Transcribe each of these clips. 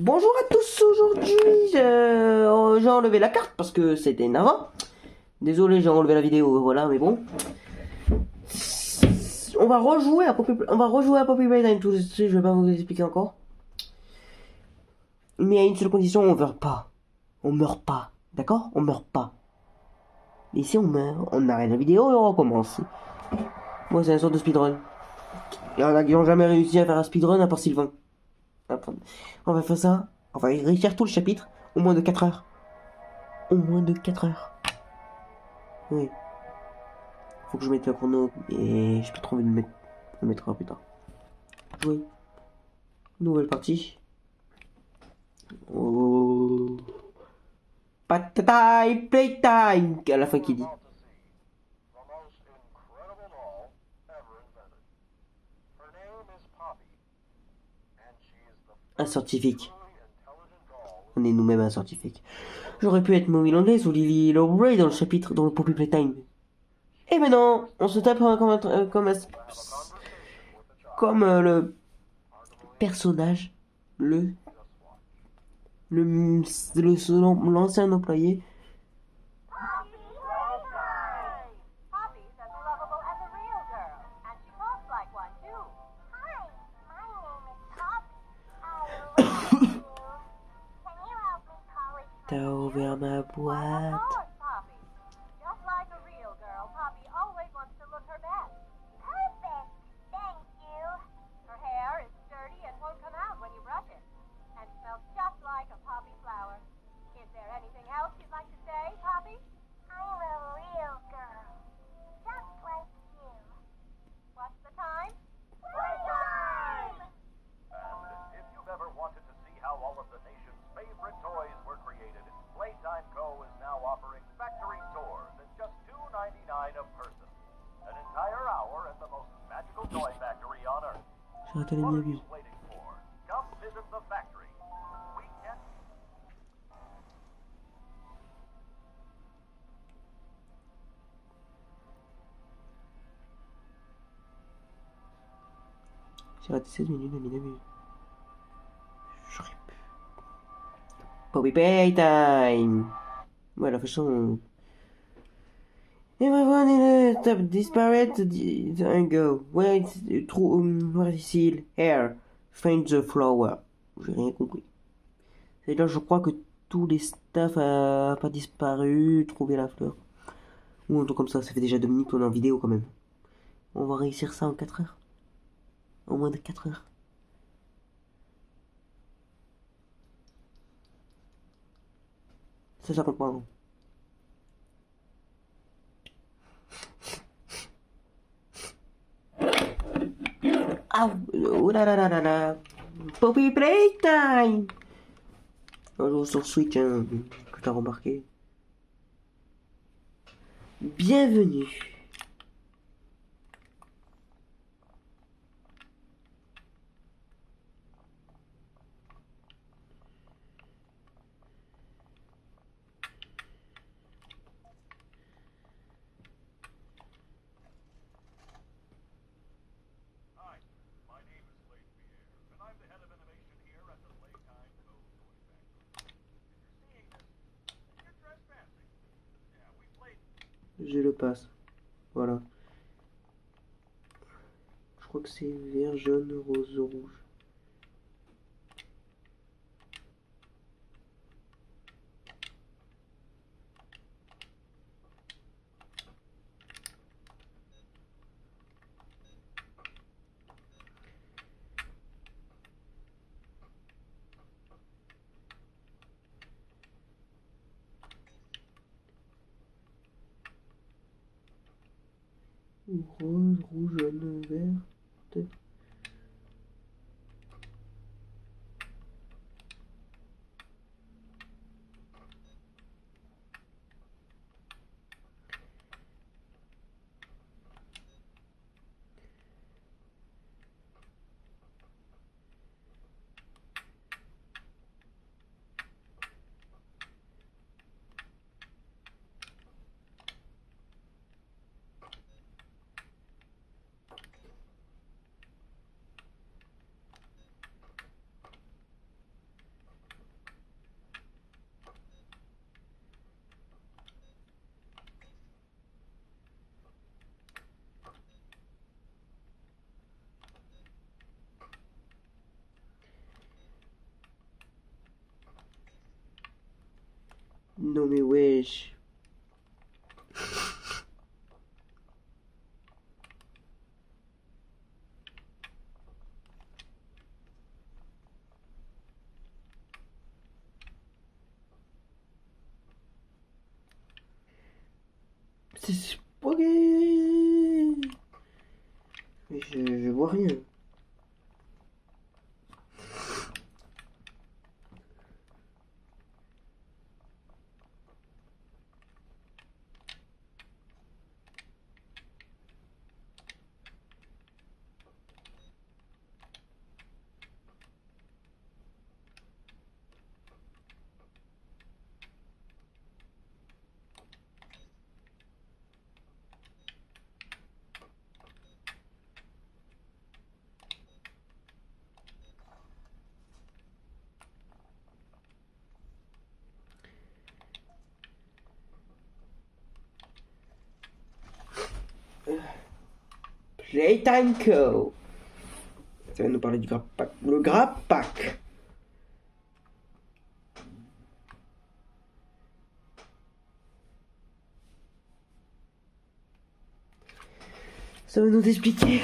Bonjour à tous, aujourd'hui j'ai enlevé la carte parce que c'était énervant. Désolé, j'ai enlevé la vidéo, voilà, mais bon. On va rejouer à Poppy Playtime, tout je vais pas vous expliquer encore. Mais à une seule condition, on meurt pas. On meurt pas, d'accord? On meurt pas. Et si on meurt, on arrête la vidéo et on recommence. Moi, c'est un sort de speedrun. Il y en a qui n'ont jamais réussi à faire un speedrun à part Sylvain. On va faire ça, on va réécrire tout le chapitre, au moins de 4 heures. Au moins de 4 heures. Oui. Faut que je mette le chrono et j'ai pas trop envie de le mettre plus tard. Jouer. Nouvelle partie. Oh. Playtime, playtime. À la fin qui dit. Un scientifique. On est nous-mêmes un scientifique. J'aurais pu être Mommy Longlegs ou Lily Lowray dans le chapitre dans le Poppy Playtime. Et maintenant, on se tape comme le personnage, l'ancien employé. T'as ouvert ma boîte. J'ai raté les minutes. J'ai raté 16 minutes de minutes. J'aurais pu. Poppy Playtime. Ouais, la façon. Everyone in the top disparate and go. Where is seal? Here. Find the flower. J'ai rien compris. C'est là, je crois que tous les staff a pas disparu. Trouver la fleur. Ou un truc comme ça. Ça fait déjà 2 minutes qu'on est en vidéo quand même. On va réussir ça en 4 heures. En moins de 4 heures. Ça compte pas. Hein. Ah, oh là là là là là. Poppy Playtime. Un jour sur Switch, hein, que t'as remarqué. Bienvenue. Je le passe. Voilà. Je crois que c'est vert, jaune, rose, rouge. Rose, rouge, jaune, vert, peut-être. Non mais wesh. C'est... Ok. Mais je vois rien. Playtime Co. Ça va nous parler du Grap Pack. Le Grap Pack. Ça va nous expliquer.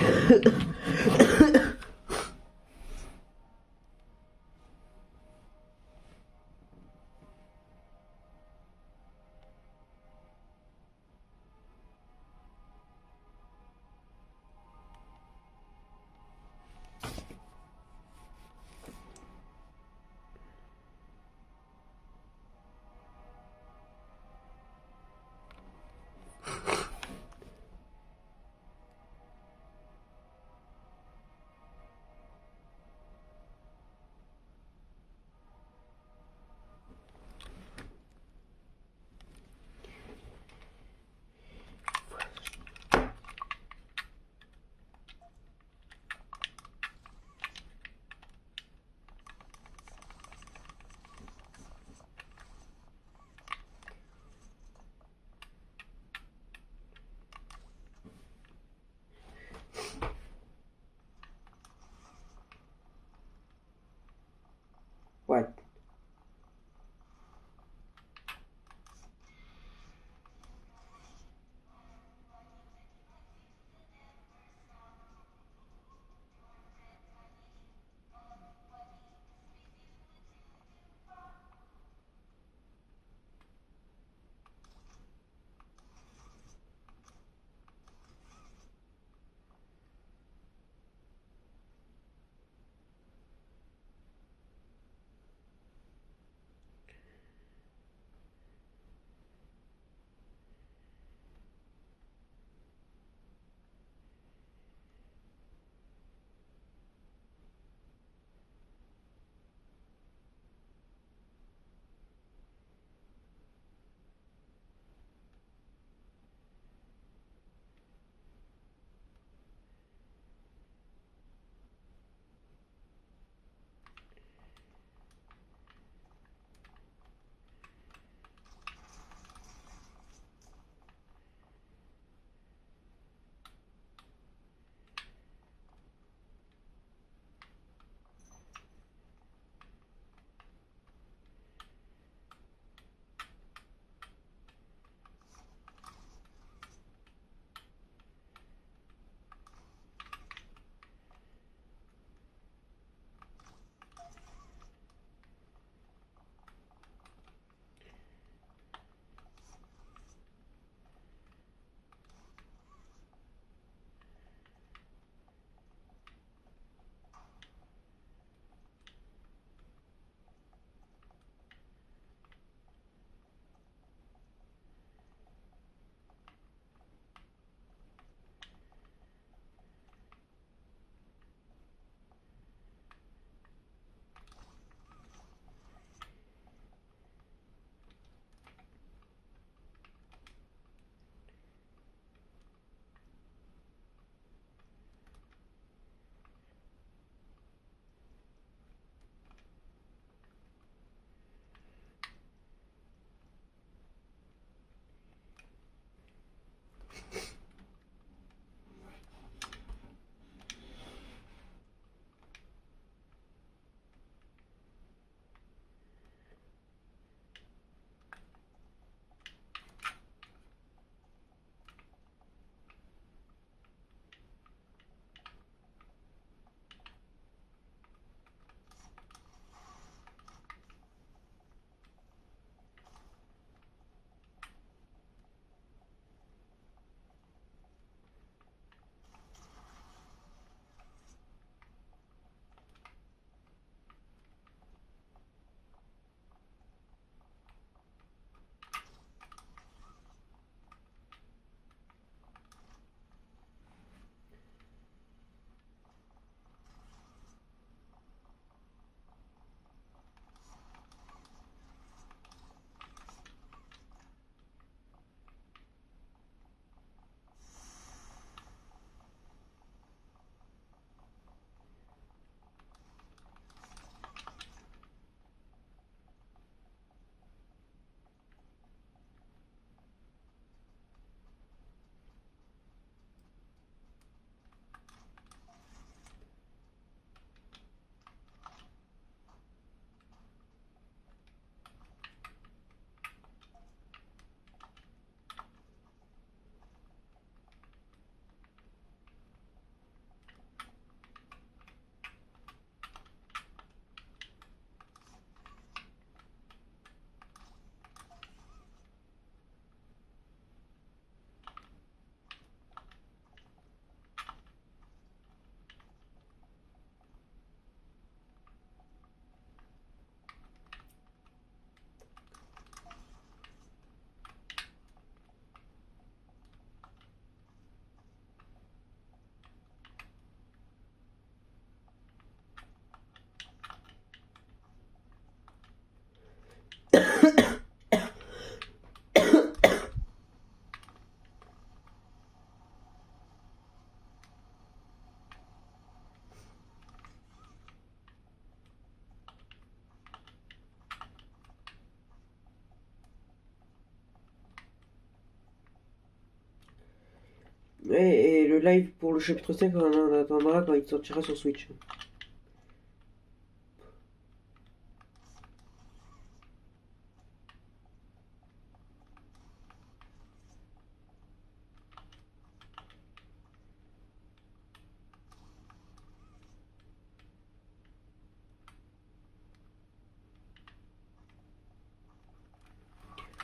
Et le live pour le chapitre 5, on en attendra quand il sortira sur Switch.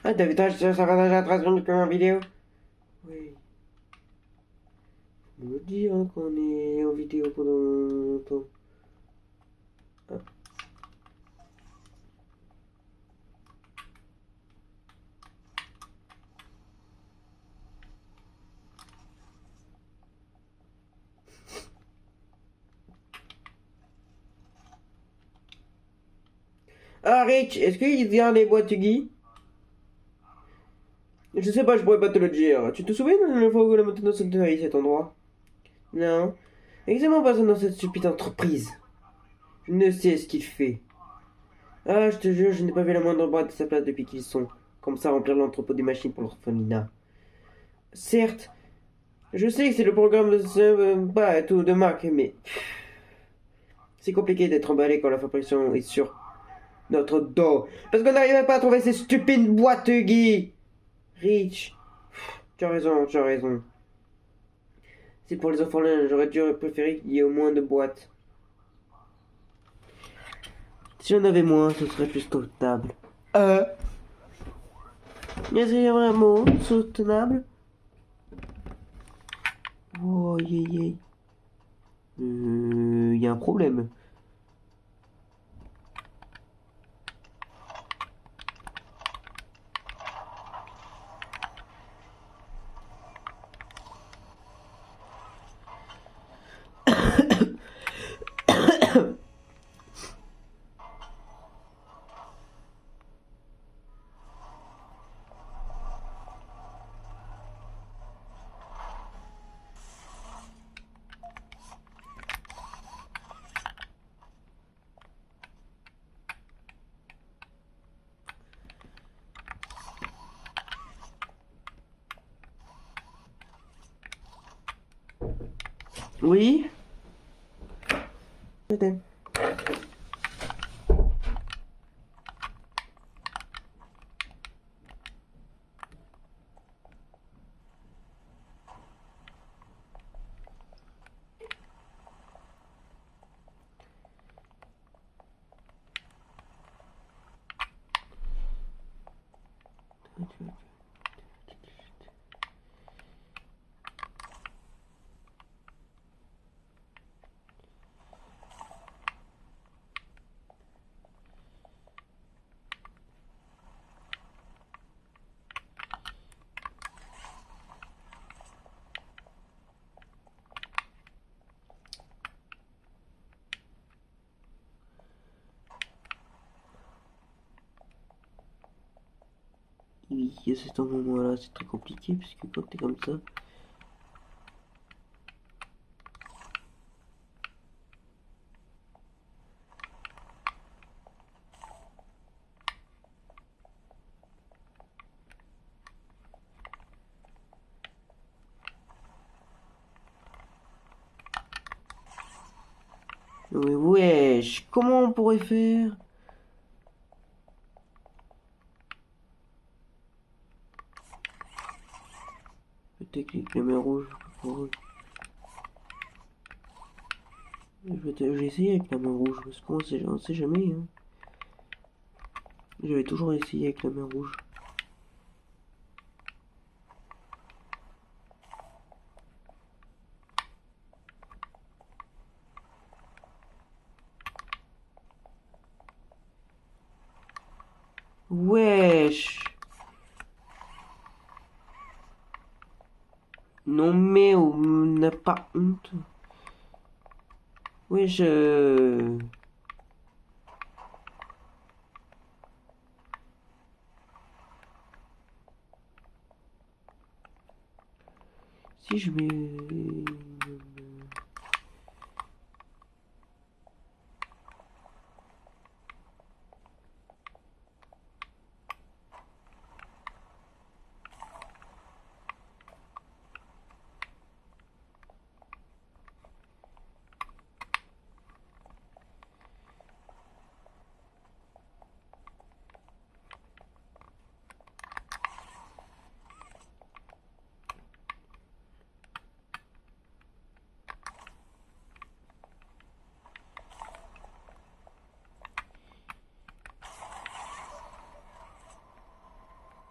Ah, t'as vu, ça va déjà 13 minutes comme en vidéo? Oui. On me dit hein, qu'on est en vidéo pendant longtemps. Ah. Ah, Rich, est-ce qu'il vient les boîtes Guy? Je sais pas, je pourrais pas te le dire. Tu te souviens de la fois où la moto s'est à cet endroit? Non. Exactement pas dans cette stupide entreprise. Je ne sais ce qu'il fait. Ah, je te jure, je n'ai pas vu la moindre boîte de sa place depuis qu'ils sont comme ça remplir l'entrepôt des machines pour l'orphelinat. Certes, je sais que c'est le programme de ce tout de marque, mais c'est compliqué d'être emballé quand la fabrication est sur notre dos. Parce qu'on n'arrivait pas à trouver ces stupides boîtes, Guy. Rich, tu as raison, tu as raison. C'est pour les orphelins, j'aurais dû préférer qu'il y ait au moins de boîtes. Si j'en avais moins, ce serait plus soutenable. Est-ce qu'il y a un mot soutenable? Oh, yé. Y a un problème. Oui? Peut-être. Oui, à ce moment-là, c'est très compliqué, puisque quand t'es comme ça... Mais wesh, comment on pourrait faire? Peut-être avec la main rouge. J'ai essayé avec la main rouge, parce qu'on sait jamais, hein. J'avais toujours essayé avec la main rouge. Wesh! Non mais on n'a pas honte. Wesh, si je mets...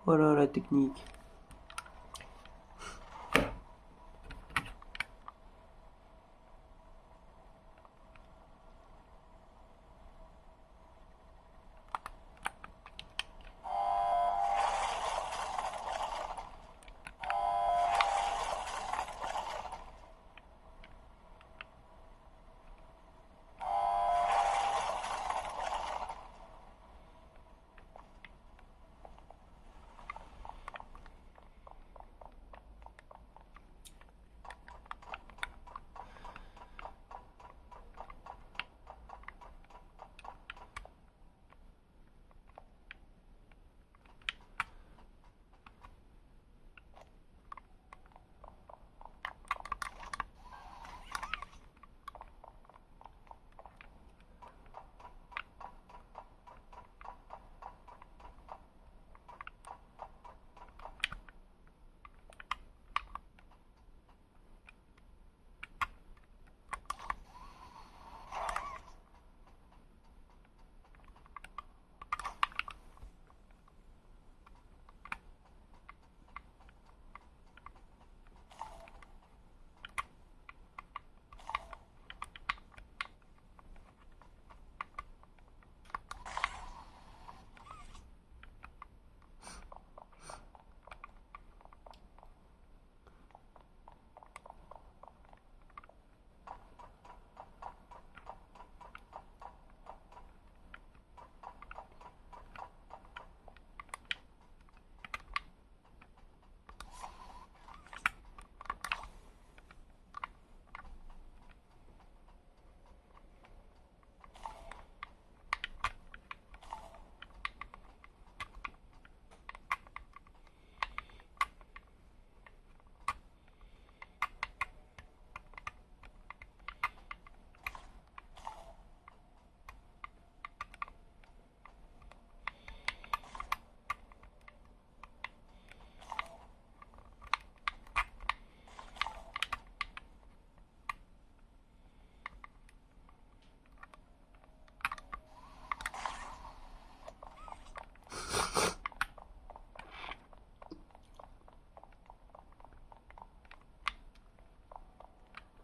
Voilà la technique.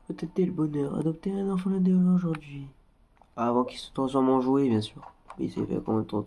Peut-être le bonheur. Adopter un enfant l'un aujourd'hui. Avant qu'il se transforme en jouet, bien sûr. Mais c'est fait combien de temps?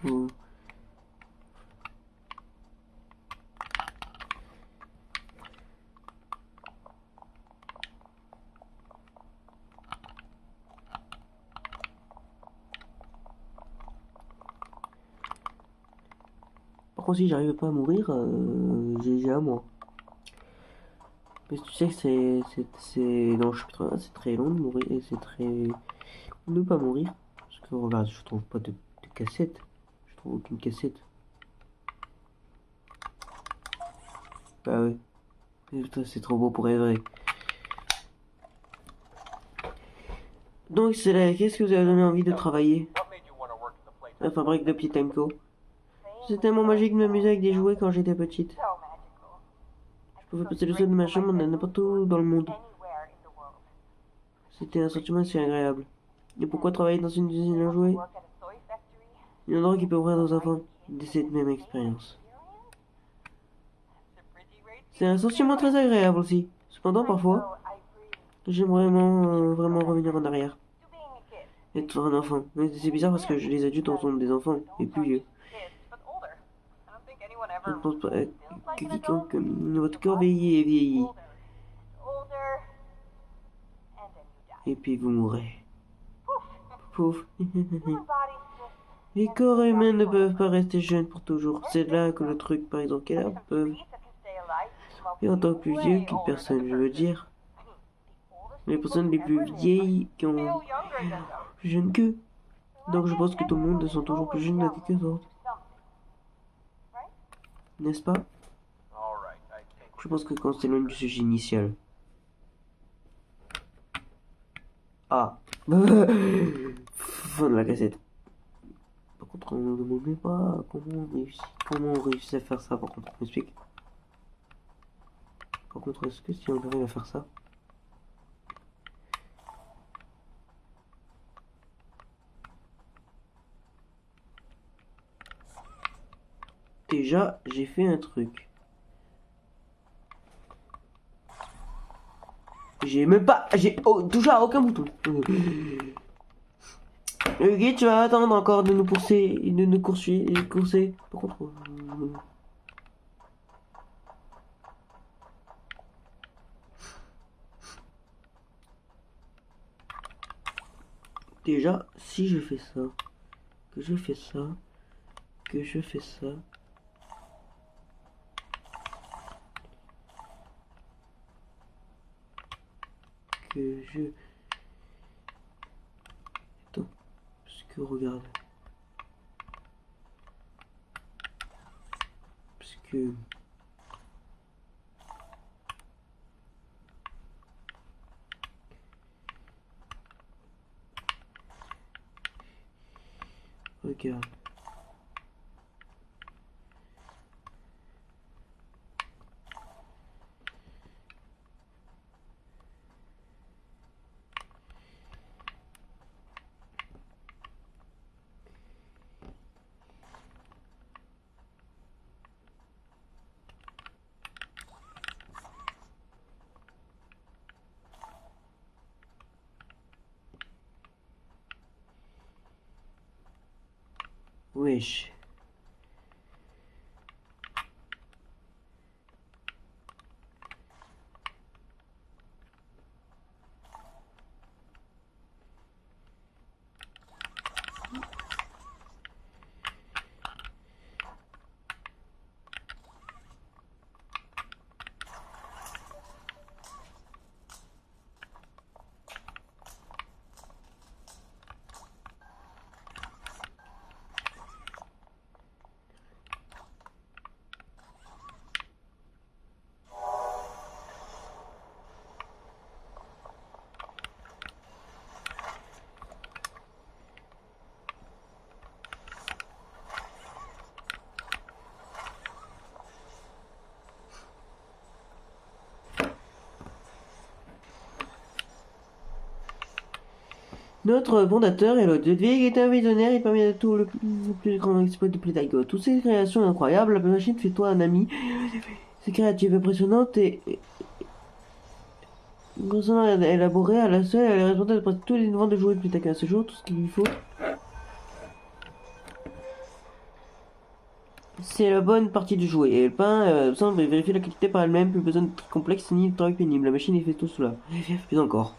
Mmh. contre, si j'arrive pas à mourir, GG à moi. Mais tu sais que c'est dans le chapitre 1, c'est très long de mourir, et c'est très... ne pas mourir. Parce que regarde, je trouve pas de cassette. Je trouve aucune cassette. Bah ouais. Putain, c'est trop beau pour être vrai. Donc c'est là, qu'est-ce que vous avez donné envie de travailler? La fabrique de Petit Temco. C'est tellement magique de m'amuser avec des jouets quand j'étais petite. Je pouvais passer le sol de ma chambre n'importe où dans le monde. C'était un sentiment assez agréable. Et pourquoi travailler dans une usine à jouets? Un endroit qui peut ouvrir aux enfants de cette même expérience. C'est un sentiment très agréable aussi. Cependant, parfois, j'aimerais vraiment revenir en arrière. Être un enfant. Mais c'est bizarre parce que les adultes en sont des enfants, et plus vieux. Je ne pense pas que quiconque votre corps vieillit et vieillit. Et puis vous mourrez. Pouf. Les corps humains ne peuvent pas rester jeunes pour toujours. C'est là que le truc, par exemple, qu'elles peuvent. Et en tant que plus vieux qu'une personne, je veux dire. Les personnes les plus vieilles qui ont plus jeunes qu'eux. Donc je pense que tout le monde sont toujours plus jeunes que les autres. N'est-ce pas? Je pense que quand c'est loin du sujet initial. Ah. Fin de la cassette. Par contre, on ne demande pas comment on réussit à faire ça. Par contre, on m'explique. Par contre, est-ce que si on arrive à faire ça? Déjà, j'ai fait un truc. J'ai même pas... J'ai touché à aucun bouton. Ok, tu vas attendre encore de nous pousser, de nous courser. Par contre... Déjà, si je fais ça, que je fais ça, que je fais ça... que je... Attends, parce que regarde. Parce que... Regarde. Wesh. Notre fondateur, Elliot Ludwig, était un visionnaire. Il permet tout le plus grand exploit de Playtigo. Toutes ces créations incroyables, la machine fait toi un ami. C'est créative, impressionnante et concernant élaborée à la seule, elle est responsable de presque tous les innovants de jouets de Playtigo. À ce jour, tout ce qu'il lui faut, c'est la bonne partie du jouet. Et le pain semble vérifier la qualité par elle-même. Plus besoin de trucs complexes ni de travail pénible. La machine, il fait tout cela. Plus encore.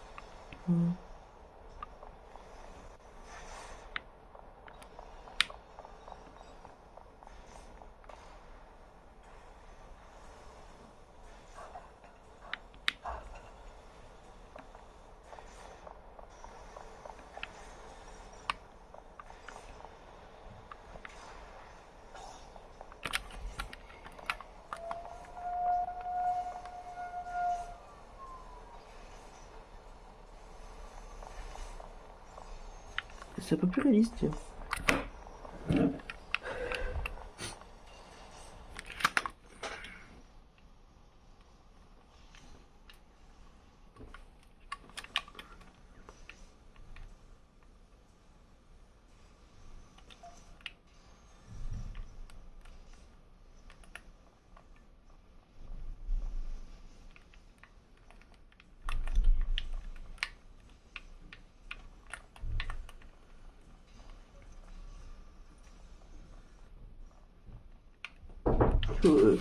c'est un peu plus réaliste, tiens. Euh,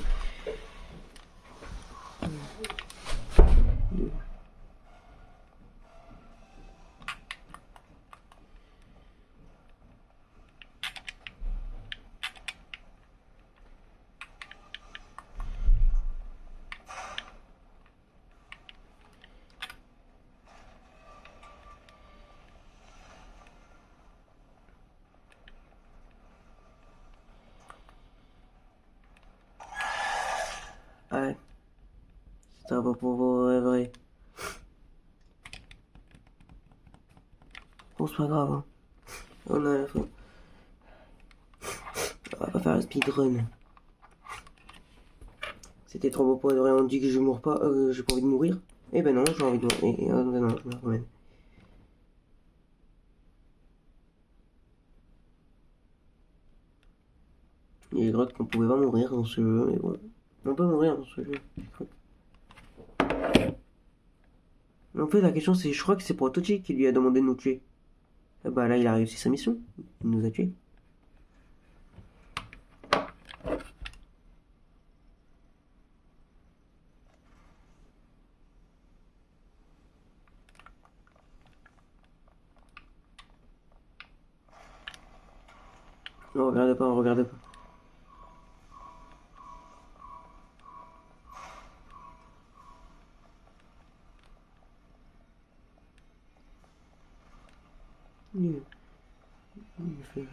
ouais, c'est un peu pour vrai. Bon, c'est pas grave, hein. On a la fin. On va pas faire un speedrun. C'était trop beau pour être vrai, on dit que je mourre pas, j'ai pas envie de mourir. Eh ben non, j'ai envie de mourir. Ben non, je meurs quand même. J'ai cru qu'on pouvait pas mourir dans ce jeu, mais bon. On peut mourir dans ce jeu. En fait, la question c'est, je crois que c'est Protochi qui lui a demandé de nous tuer. Et bah là, il a réussi sa mission. Il nous a tués. Ne regardez pas, regardez pas. Il fait...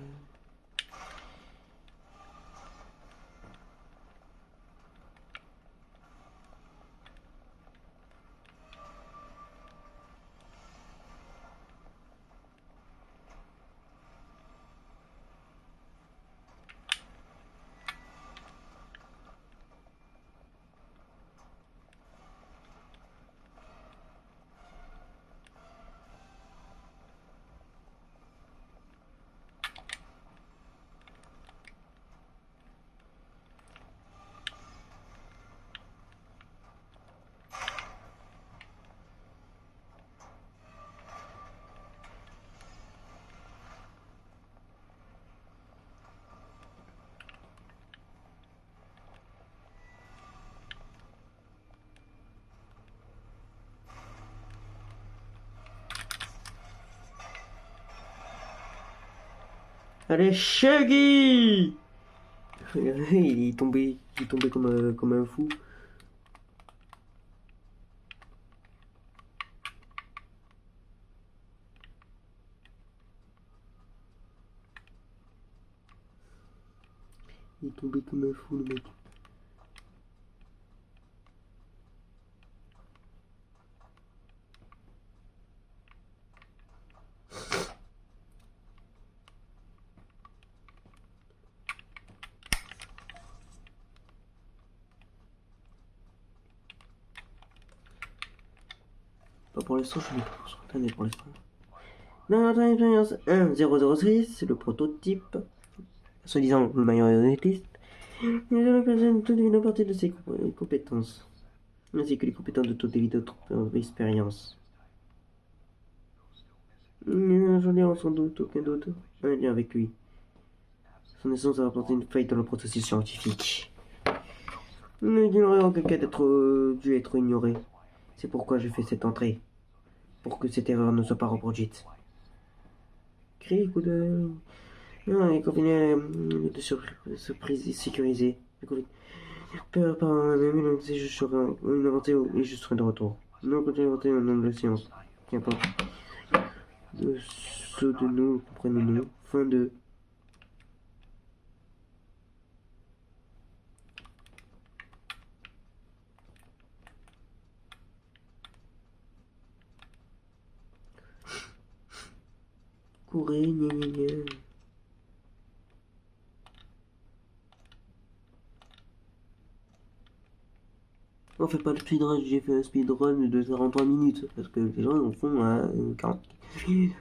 Allez, Shaggy! Regardez, il est tombé comme un fou. Il est tombé comme un fou, le mec. Pas pour l'instant, je vais pas sur Internet pour l'instant. Dans notre expérience 1006, c'est le prototype, soi-disant le meilleur honnêtiste. Mais la personne toute une partie de ses compétences, ainsi que les compétences de toutes les autres expériences. J'en ai sans doute aucun doute un lien avec lui. Son essence a apporté une faille dans le processus scientifique. Mais il n'aurait aucun cas dû être ignoré. C'est pourquoi j'ai fait cette entrée. Pour que cette erreur ne soit pas reproduite. Cri, coup de... Non, les confinés de surprise sécurisée. Peur par même une je serai une inventée et je serai de retour. Non, quand j'ai inventé un nom de la science. Qu'importe. De ceux de nous, comprenez-nous. Fin de... courez, gna gna gna. On fait pas le speedrun, j'ai fait un speedrun de 43 minutes, parce que les gens en font à 40 minutes.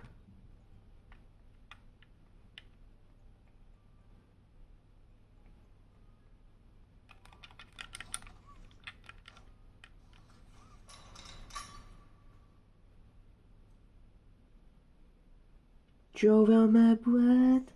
Tu as ouvert ma boîte?